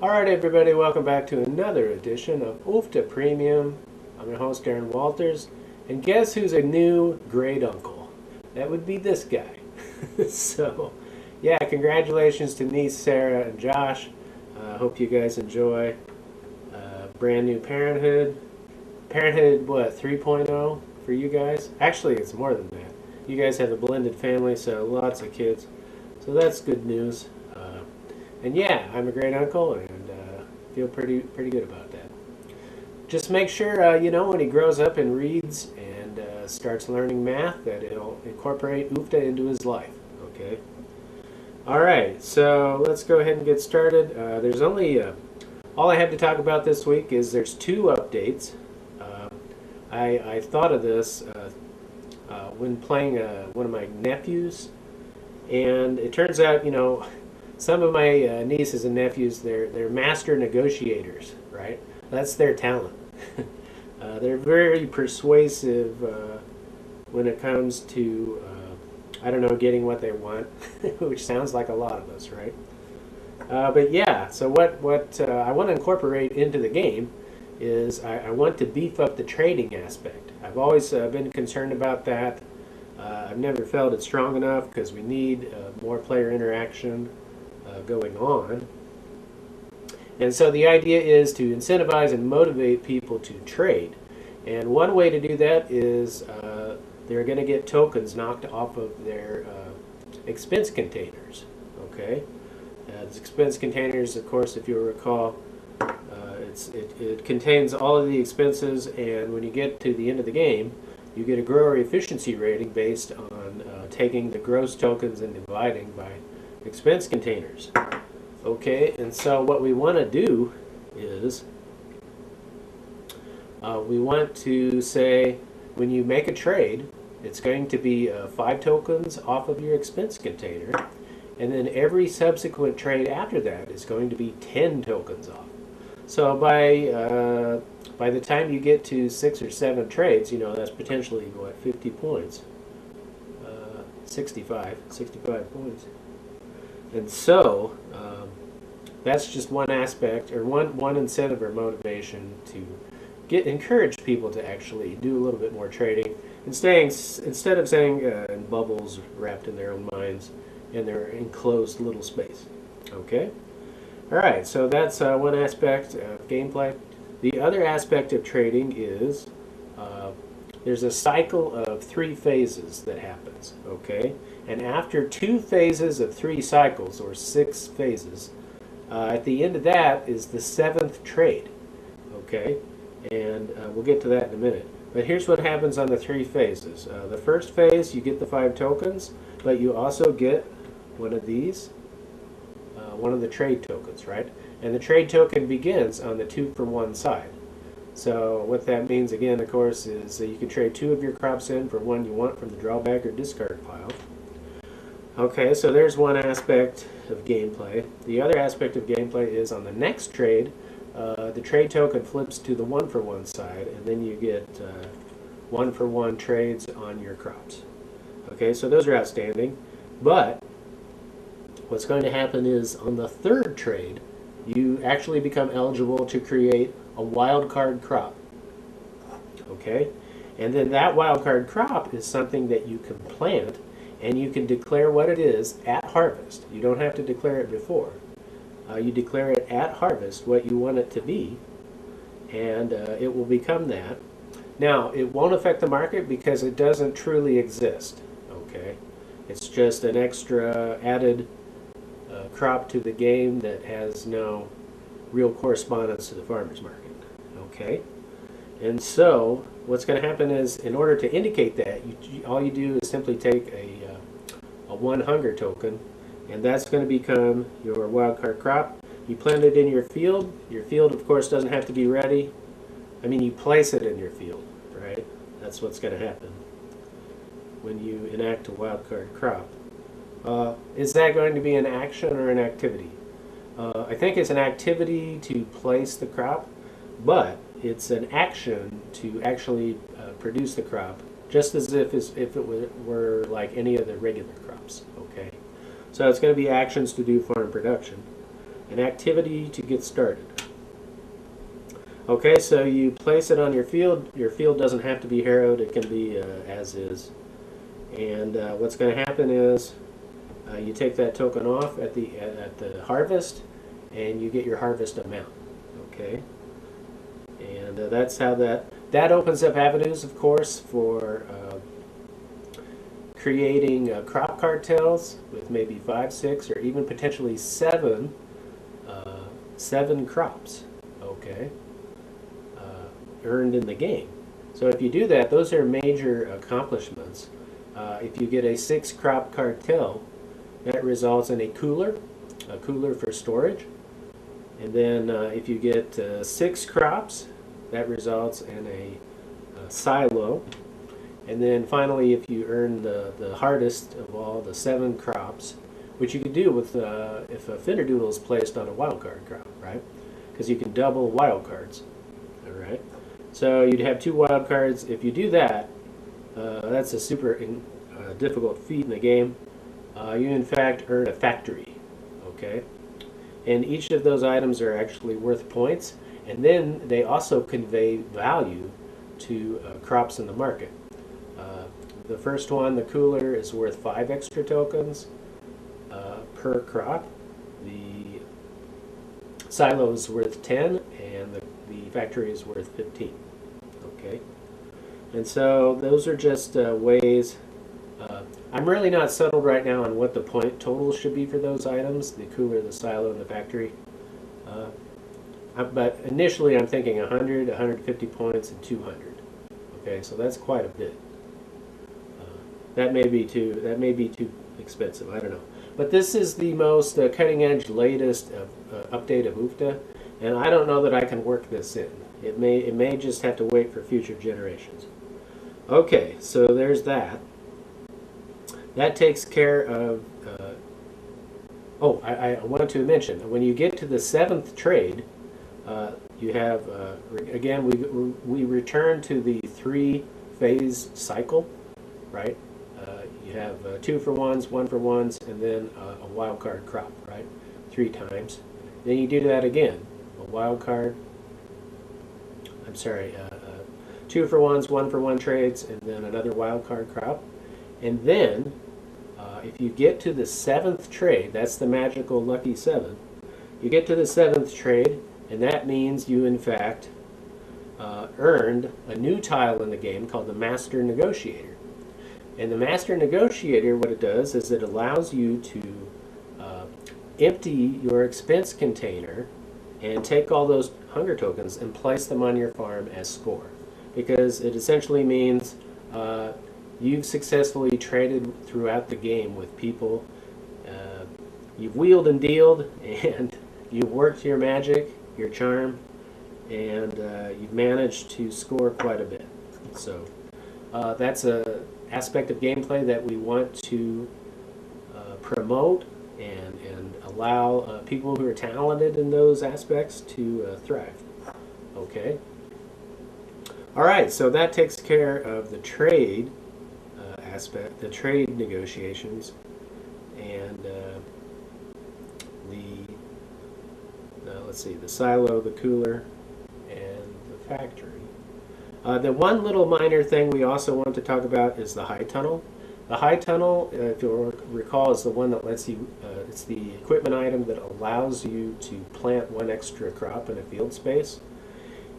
Alright everybody, welcome back to another edition of UFTA Premium. I'm your host Aaron Walters, and guess who's a new great uncle? That would be this guy. So, yeah, congratulations to niece Sarah and Josh. Hope you guys enjoy brand new parenthood. Parenthood, what, 3.0 for you guys? Actually, it's more than that. You guys have a blended family, so lots of kids. So that's good news. And yeah, I'm a great uncle and feel pretty good about that. Just make sure, when he grows up and reads and starts learning math, that he'll incorporate UFTA into his life. Okay. All right. So let's go ahead and get started. There's only all I have to talk about this week is there's two updates. I thought of this when playing one of my nephews, and it turns out, some of my nieces and nephews, they're master negotiators, right? That's their talent. They're very persuasive when it comes to, getting what they want, which sounds like a lot of us, right? But yeah, so what I want to incorporate into the game is I want to beef up the trading aspect. I've always been concerned about that. I've never felt it strong enough because we need more player interaction going on. And so the idea is to incentivize and motivate people to trade. And one way to do that is they're going to get tokens knocked off of their expense containers. Okay? The expense containers, of course, if you'll recall, it contains all of the expenses, and when you get to the end of the game, you get a grower efficiency rating based on taking the gross tokens and dividing by expense containers. Okay, and so what we want to do is we want to say when you make a trade, it's going to be 5 tokens off of your expense container, and then every subsequent trade after that is going to be 10 tokens off. So by the time you get to 6 or 7 trades, that's potentially what, 50 points, 65 points. And so that's just one aspect, or one incentive or motivation to encourage people to actually do a little bit more trading, and instead of staying in bubbles wrapped in their own minds in their enclosed little space. Okay. All right. So that's one aspect of gameplay. The other aspect of trading is there's a cycle of 3 phases that happens. Okay. And after 2 phases of 3 cycles, or 6 phases, at the end of that is the 7th trade. Okay, and we'll get to that in a minute. But here's what happens on the 3 phases. The first phase, you get the 5 tokens, but you also get one of these, one of the trade tokens, right? And the trade token begins on the 2 for 1 side. So what that means, again, of course, is that you can trade 2 of your crops in for 1 you want from the drawback or discard pile. Okay, so there's one aspect of gameplay. The other aspect of gameplay is on the next trade, the trade token flips to the 1 for 1 side, and then you get 1 for 1 trades on your crops. Okay, so those are outstanding. But what's going to happen is on the 3rd trade, you actually become eligible to create a wildcard crop. Okay, and then that wildcard crop is something that you can plant, and you can declare what it is at harvest. You don't have to declare it before. You declare it at harvest, what you want it to be, and it will become that. Now, it won't affect the market because it doesn't truly exist. Okay, it's just an extra added crop to the game that has no real correspondence to the farmer's market. Okay, and so what's going to happen is, in order to indicate that, all you do is simply take a 1 hunger token, and that's going to become your wildcard crop. You plant it in your field. Your field, of course, doesn't have to be ready. I mean, you place it in your field, right? That's what's going to happen when you enact a wildcard crop. Is that going to be an action or an activity? I think it's an activity to place the crop, but it's an action to actually produce the crop, just as if it were like any of the regular crops. Okay, so it's going to be actions to do farm production. an activity to get started. Okay, so you place it on your field. Your field doesn't have to be harrowed. It can be as is. And what's going to happen is you take that token off at the harvest, and you get your harvest amount. Okay, and that's how that opens up avenues, of course, for creating crop cartels with maybe 5, 6, or even potentially 7 crops. Okay. Earned in the game. So if you do that, those are major accomplishments. If you get a 6 crop cartel, that results in a cooler for storage. And then if you get 6 crops, that results in a silo. And then finally, if you earn the hardest of all the 7 crops, which you could do with if a Finderdoodle is placed on a wildcard crop, right? Because you can double wildcards, all right? So you'd have 2 wild cards. If you do that, that's a super difficult feat in the game. You in fact earn a factory, okay? And each of those items are actually worth points, and then they also convey value to crops in the market. The first one, the cooler, is worth 5 extra tokens per crop. The silo is worth 10, and the factory is worth 15. Okay, and so those are just ways. I'm really not settled right now on what the point totals should be for those items, the cooler, the silo, and the factory. But initially I'm thinking 100, 150 points, and 200. Okay, so that's quite a bit. That may be too expensive, I don't know. But this is the most cutting-edge, latest update of UFTA, and I don't know that I can work this in. It may just have to wait for future generations. Okay, so there's that. That takes care of. I wanted to mention, when you get to the 7th trade, you have again we return to the 3-phase cycle, right? You have 2 for 1s, 1 for 1s, and then a wild card crop, right? 3 times. Then you do that again. A wild card. I'm sorry. 2 for 1s, 1 for 1 trades, and then another wild card crop. And then, if you get to the 7th trade, that's the magical lucky 7. You get to the 7th trade, and that means you in fact earned a new tile in the game called the Master Negotiator. And the Master Negotiator, what it does is it allows you to empty your expense container and take all those hunger tokens and place them on your farm as score. Because it essentially means you've successfully traded throughout the game with people. You've wheeled and dealed, and you've worked your magic, your charm, and you've managed to score quite a bit. So that's a aspect of gameplay that we want to promote and allow people who are talented in those aspects to thrive. Okay. All right, so that takes care of the trade aspect, the trade negotiations, and let's see, the silo, the cooler, and the factory. The one little minor thing we also want to talk about is the high tunnel. The high tunnel, if you'll recall, is the one that lets you, it's the equipment item that allows you to plant 1 extra crop in a field space.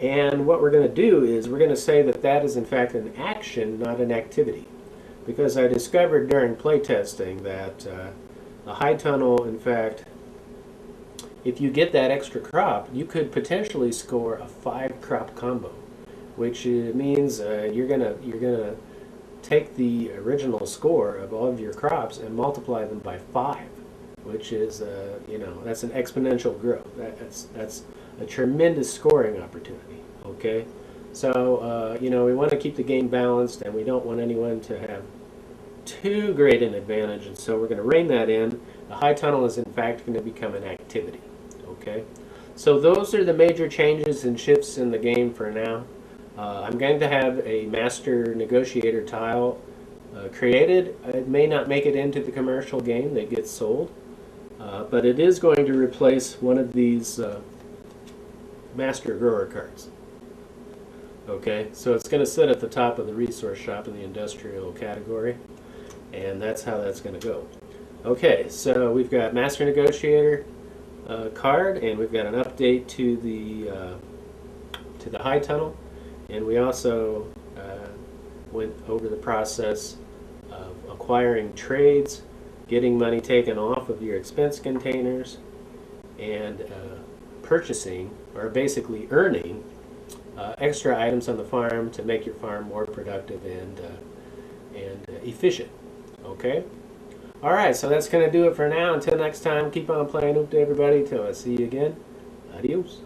And what we're going to do is we're going to say that that is in fact an action, not an activity. Because I discovered during playtesting that the high tunnel, in fact, if you get that extra crop, you could potentially score a 5-crop combo, which means you're gonna take the original score of all of your crops and multiply them by 5, which is that's an exponential growth. That's a tremendous scoring opportunity. Okay, so we want to keep the game balanced, and we don't want anyone to have too great an advantage, and so we're going to rein that in. The high tunnel is in fact going to become an activity. Okay, so those are the major changes and shifts in the game for now. I'm going to have a Master Negotiator tile created. It may not make it into the commercial game that gets sold, but it is going to replace one of these master grower cards. Okay, so it's going to sit at the top of the resource shop in the industrial category, and that's how that's going to go. Okay, so we've got Master Negotiator card, and we've got an update to the high tunnel, and we also went over the process of acquiring trades, getting money taken off of your expense containers, and purchasing, or basically earning, extra items on the farm to make your farm more productive and efficient. Okay? Alright, so that's going to do it for now. Until next time, keep on playing Hoop to everybody. Till I see you again. Adios.